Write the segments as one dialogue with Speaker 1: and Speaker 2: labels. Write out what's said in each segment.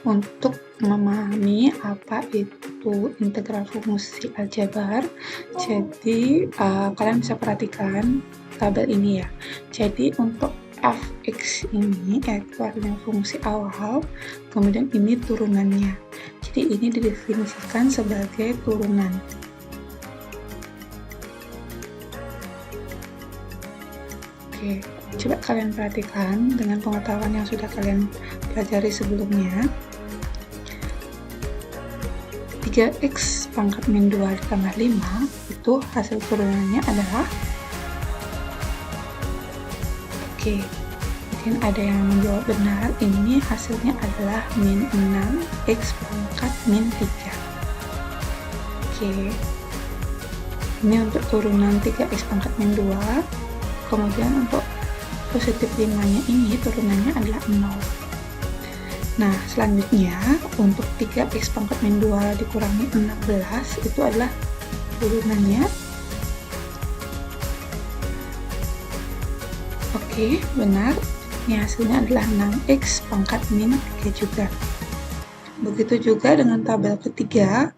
Speaker 1: untuk memahami apa itu integral fungsi aljabar. Jadi kalian bisa perhatikan tabel ini ya. Jadi untuk fx ini yaitu artinya fungsi awal, kemudian ini turunannya. Jadi ini didefinisikan sebagai turunan. Oke, coba kalian perhatikan dengan pengetahuan yang sudah kalian pelajari sebelumnya. 3x pangkat min 2 ditambah 5 itu hasil turunannya adalah, oke, mungkin ada yang menjawab benar, ini hasilnya adalah min 6x pangkat min 3. Oke, ini untuk turunan 3x pangkat min 2, kemudian untuk positif 5 nya ini turunannya adalah 0. Nah, selanjutnya untuk 3x pangkat min 2 dikurangi 16 itu adalah turunannya. Oke, benar. Ini hasilnya adalah 6x pangkat min 3 juga. Begitu juga dengan tabel ketiga,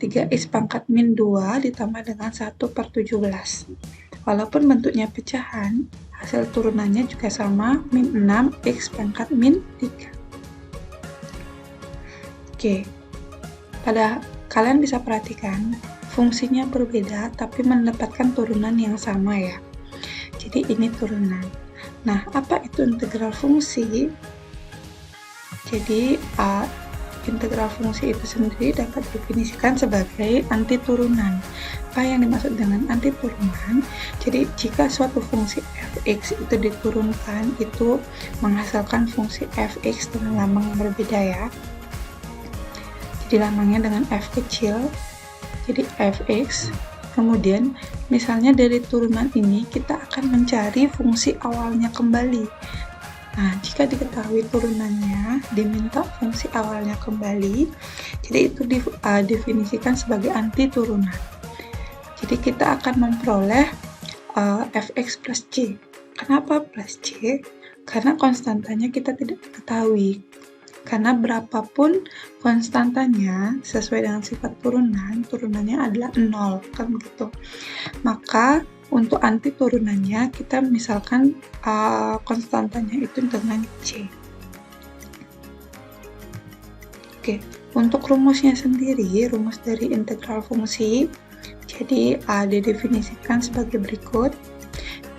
Speaker 1: 3x pangkat min 2 ditambah dengan 1/17. Walaupun bentuknya pecahan, hasil turunannya juga sama, min 6x pangkat min 3. Oke, kalian bisa perhatikan fungsinya berbeda tapi mendapatkan turunan yang sama ya. Jadi ini turunan. Nah, apa itu integral fungsi? Jadi integral fungsi itu sendiri dapat didefinisikan sebagai anti turunan. Apa yang dimaksud dengan anti turunan? Jadi jika suatu fungsi fx itu diturunkan, itu menghasilkan fungsi fx dengan lambang yang berbeda ya. Jadi lambangnya dengan f kecil, jadi fx. Kemudian misalnya dari turunan ini kita akan mencari fungsi awalnya kembali. Nah, jika diketahui turunannya, diminta fungsi awalnya kembali, jadi itu definisikan sebagai anti turunan. Jadi kita akan memperoleh fx plus c. Kenapa plus c? Karena konstantanya kita tidak ketahui. Karena berapapun konstantanya sesuai dengan sifat turunan, turunannya adalah 0, kan begitu. Maka untuk anti turunannya kita misalkan konstantanya itu dengan c. Oke, untuk rumusnya sendiri, rumus dari integral fungsi, jadi didefinisikan sebagai berikut.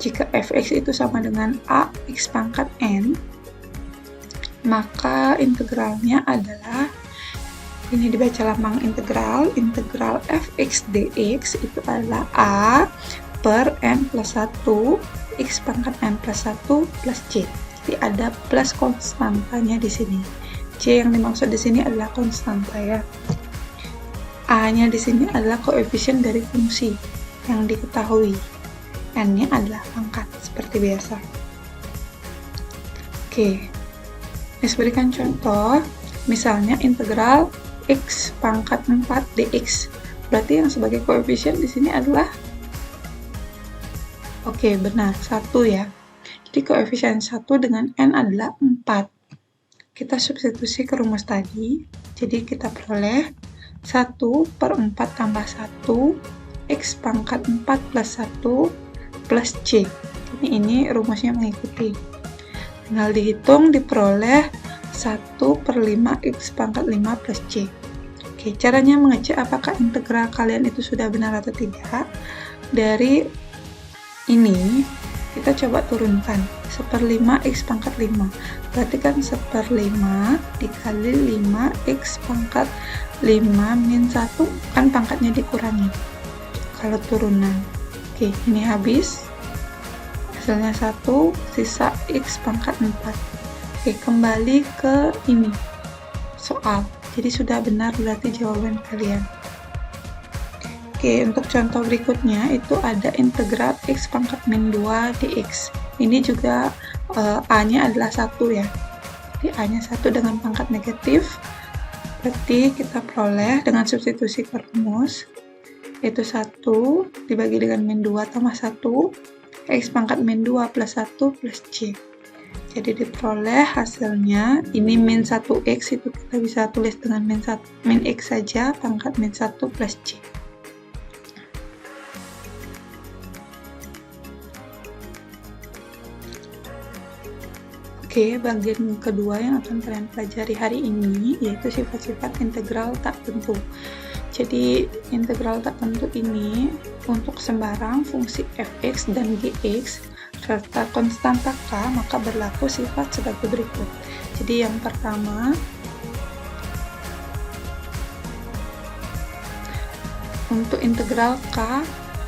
Speaker 1: Jika fx itu sama dengan ax pangkat n, maka integralnya adalah, ini dibaca lambang integral fx dx itu adalah a per n plus 1 x pangkat n plus 1 plus c. Jadi ada plus konstantanya di sini. C yang dimaksud di sini adalah konstanta ya. A-nya di sini adalah koefisien dari fungsi yang diketahui. N-nya adalah pangkat seperti biasa. Oke. Saya berikan contoh, misalnya integral x pangkat 4 dx. Berarti yang sebagai koefisien di sini adalah, oke, benar, 1 ya. Jadi koefisien 1 dengan n adalah 4. Kita substitusi ke rumus tadi, jadi kita peroleh 1/4 tambah 1 x pangkat 4 plus 1 plus c. Ini rumusnya mengikuti. Tinggal dihitung, diperoleh 1/5 x pangkat 5 plus c. Oke, caranya mengecek apakah integral kalian itu sudah benar atau tidak. Dari ini, kita coba turunkan 1/5 x pangkat 5. Berarti kan 1/5 dikali 5 x pangkat 5 min 1, kan pangkatnya dikurangi. Kalau turunan. Oke, ini habis. Hasilnya 1, sisa x pangkat 4. Oke, kembali ke ini soal. Jadi sudah benar berarti jawaban kalian. Oke, untuk contoh berikutnya itu ada integral x pangkat min 2 dx. Ini juga a-nya adalah 1 ya. Jadi a-nya 1 dengan pangkat negatif. Berarti kita peroleh dengan substitusi ke rumus, yaitu 1 dibagi dengan min 2 tambah 1, x pangkat min 2 plus 1 plus c. Jadi diperoleh hasilnya, ini min 1x itu kita bisa tulis dengan min x saja, pangkat min 1 plus c. Oke, bagian kedua yang akan kalian pelajari hari ini yaitu sifat-sifat integral tak tentu. Jadi integral tak tentu ini untuk sembarang fungsi fx dan gx serta konstanta k, maka berlaku sifat sebagai berikut. Jadi yang pertama, untuk integral k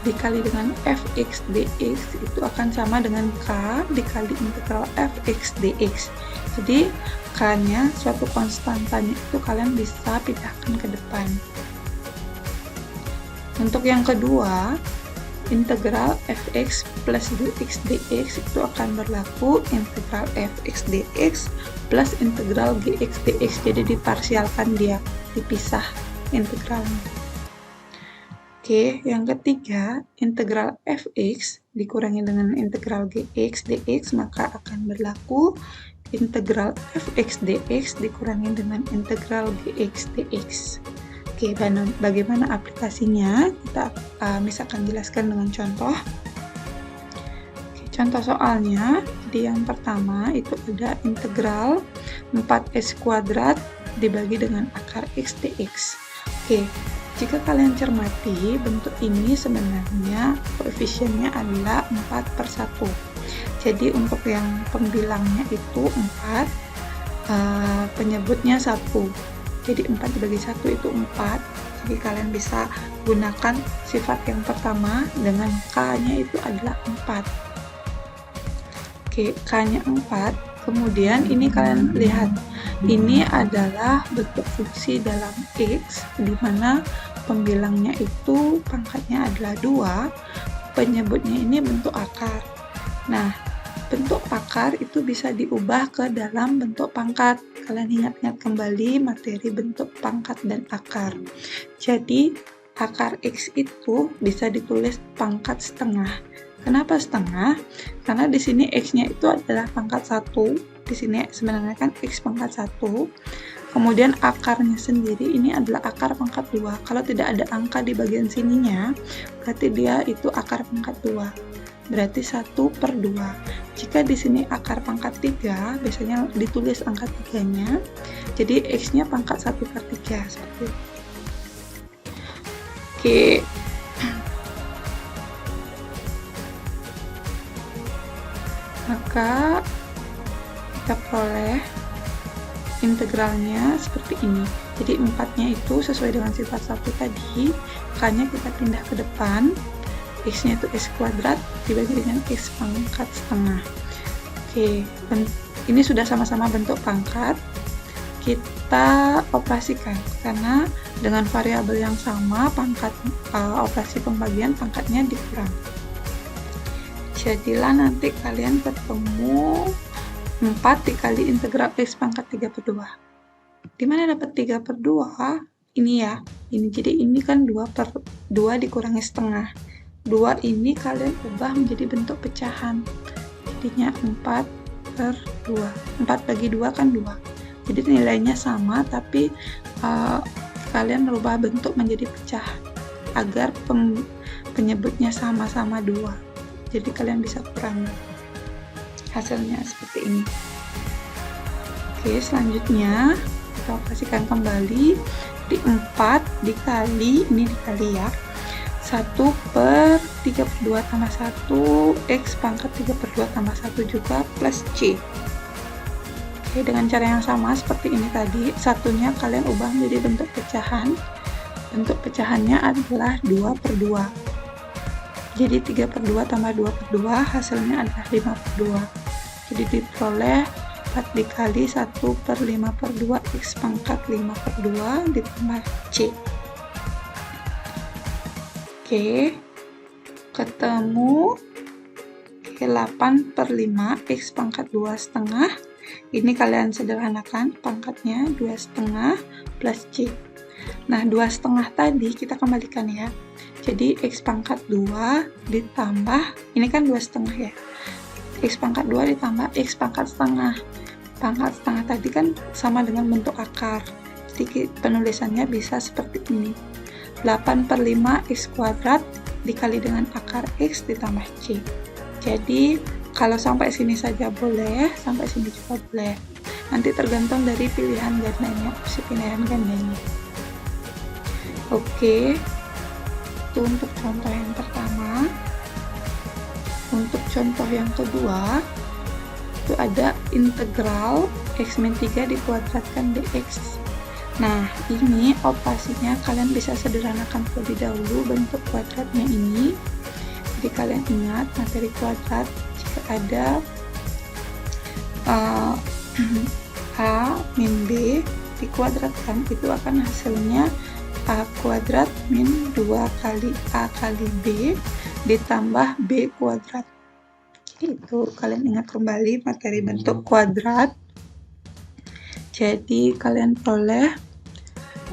Speaker 1: dikali dengan fx dx itu akan sama dengan k dikali integral fx dx. Jadi k-nya, suatu konstantanya itu kalian bisa pindahkan ke depan. Untuk yang kedua, integral fx plus gx dx itu akan berlaku integral fx dx plus integral gx dx. Jadi diparsialkan dia, dipisah integralnya. Oke, yang ketiga, integral fx dikurangi dengan integral gx dx, maka akan berlaku integral fx dx dikurangi dengan integral gx dx. Oke, bagaimana aplikasinya? Kita misalkan jelaskan dengan contoh. Oke, contoh soalnya, jadi yang pertama itu ada integral 4s kuadrat dibagi dengan akar x dx. Oke, jika kalian cermati, bentuk ini sebenarnya koefisiennya adalah 4/1. Jadi untuk yang pembilangnya itu 4, penyebutnya 1. Jadi 4 dibagi 1 itu 4. Jadi kalian bisa gunakan sifat yang pertama dengan k-nya itu adalah 4. Oke, k-nya 4. Kemudian ini kalian lihat, ini adalah bentuk fungsi dalam x, di mana pembilangnya itu pangkatnya adalah 2, penyebutnya ini bentuk akar. Nah, bentuk akar itu bisa diubah ke dalam bentuk pangkat. Kalian ingat-ingat kembali materi bentuk pangkat dan akar. Jadi, akar x itu bisa ditulis pangkat setengah. Kenapa setengah? Karena di sini x-nya itu adalah pangkat 1. Di sini sebenarnya kan x pangkat 1. Kemudian akarnya sendiri ini adalah akar pangkat 2. Kalau tidak ada angka di bagian sininya, berarti dia itu akar pangkat 2. Berarti 1/2. Jika di sini akar pangkat 3, biasanya ditulis angka 3-nya. Jadi x-nya pangkat 1/3 seperti itu. Oke. Maka kita peroleh integralnya seperti ini. Jadi 4-nya itu sesuai dengan sifat 1 tadi, k-nya kita pindah ke depan, x-nya itu s kuadrat dibagi dengan x pangkat setengah. Oke, ini sudah sama-sama bentuk pangkat. Kita operasikan karena dengan variabel yang sama pangkat operasi pembagian pangkatnya dikurang. Jadilah nanti kalian ketemu 4 dikali integral x pangkat 3/2. Dimana dapat 3/2? Ini ya, ini. Jadi ini kan 2/2 dikurangi setengah. 2 ini kalian ubah menjadi bentuk pecahan. Jadinya 4/2. 4 bagi 2 kan 2. Jadi nilainya sama, tapi kalian merubah bentuk menjadi pecahan agar penyebutnya sama-sama 2. Jadi kalian bisa kurangi. Hasilnya seperti ini. Oke, selanjutnya kita operasikan kembali. Di 4 dikali, ini dikali ya, 1/32 tambah 1, x pangkat 3/2 tambah 1 juga plus c. Oke, dengan cara yang sama seperti ini tadi, satunya kalian ubah menjadi bentuk pecahan. Bentuk pecahannya adalah 2/2. Jadi 3/2 tambah 2/2 hasilnya adalah 5/2. Jadi diperoleh 4 dikali 1/5/2 x pangkat 5/2 ditambah c. Oke, ketemu 8/5 x pangkat 2,5. Ini kalian sederhanakan, pangkatnya 2,5 plus c. Nah, 2,5 tadi kita kembalikan ya. Jadi x pangkat 2 ditambah, ini kan 2,5 ya. X pangkat 2 ditambah X pangkat setengah. Pangkat setengah tadi kan sama dengan bentuk akar. Jadi penulisannya bisa seperti ini. 8/5 X kuadrat dikali dengan akar X ditambah C. Jadi kalau sampai sini saja boleh, sampai sini juga boleh. Nanti tergantung dari pilihan gandanya, opsi pilihan gandanya. Oke, itu untuk contoh yang pertama. Untuk contoh yang kedua, itu ada integral x-3 dikuadratkan dx. Nah, ini operasinya kalian bisa sederhanakan terlebih dahulu bentuk kuadratnya ini. Jadi kalian ingat materi kuadrat, jika ada A min B dikuadratkan, itu akan hasilnya A kuadrat min 2 kali A kali B ditambah B kuadrat. Itu kalian ingat kembali materi bentuk kuadrat. Jadi kalian peroleh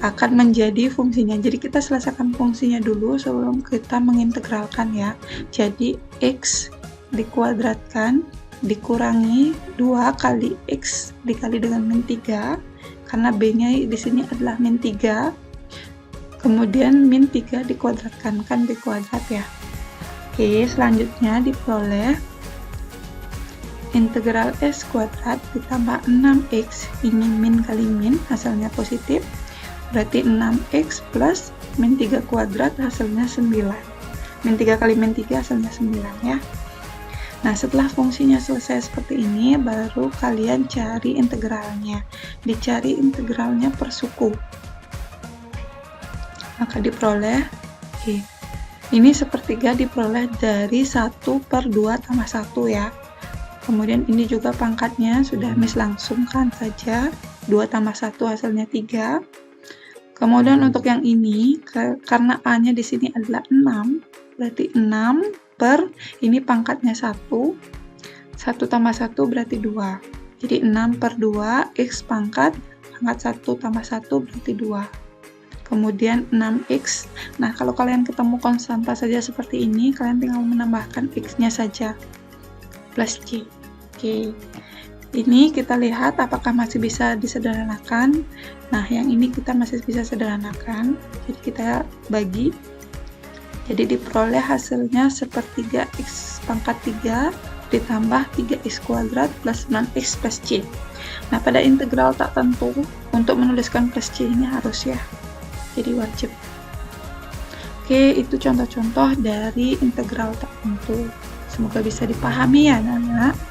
Speaker 1: akan menjadi fungsinya. Jadi kita selesaikan fungsinya dulu sebelum kita mengintegralkan ya. Jadi X dikuadratkan dikurangi 2 kali X dikali dengan min 3, karena B-nya di sini adalah min 3. Kemudian min 3 dikuadratkan, kan B kuadrat ya. Oke, selanjutnya diperoleh integral S kuadrat ditambah 6X, ini min kali min, hasilnya positif, berarti 6X plus min 3 kuadrat hasilnya 9. Min 3 kali min 3 hasilnya 9 ya. Nah, setelah fungsinya selesai seperti ini, baru kalian cari integralnya. Dicari integralnya per suku. Maka diperoleh, ini sepertiga diperoleh dari 1/2 tambah 1 ya. Kemudian ini juga pangkatnya sudah Miss langsungkan saja, 2 tambah 1 hasilnya 3. Kemudian untuk yang ini, karena A-nya di sini adalah 6, berarti 6 per, ini pangkatnya 1, 1 tambah 1 berarti 2. Jadi 6/2 X pangkat 1 tambah 1 berarti 2. Kemudian 6X, nah kalau kalian ketemu konstanta saja seperti ini, kalian tinggal menambahkan X-nya saja, plus C. Oke, ini kita lihat apakah masih bisa disederhanakan. Nah, yang ini kita masih bisa sederhanakan, jadi kita bagi. Jadi diperoleh hasilnya sepertiga X pangkat 3 ditambah 3X kuadrat plus 9X plus C. Nah, pada integral tak tentu, untuk menuliskan plus C ini harus ya, jadi wajib. Oke, itu contoh-contoh dari integral tak tentu. Semoga bisa dipahami ya, anak-anak.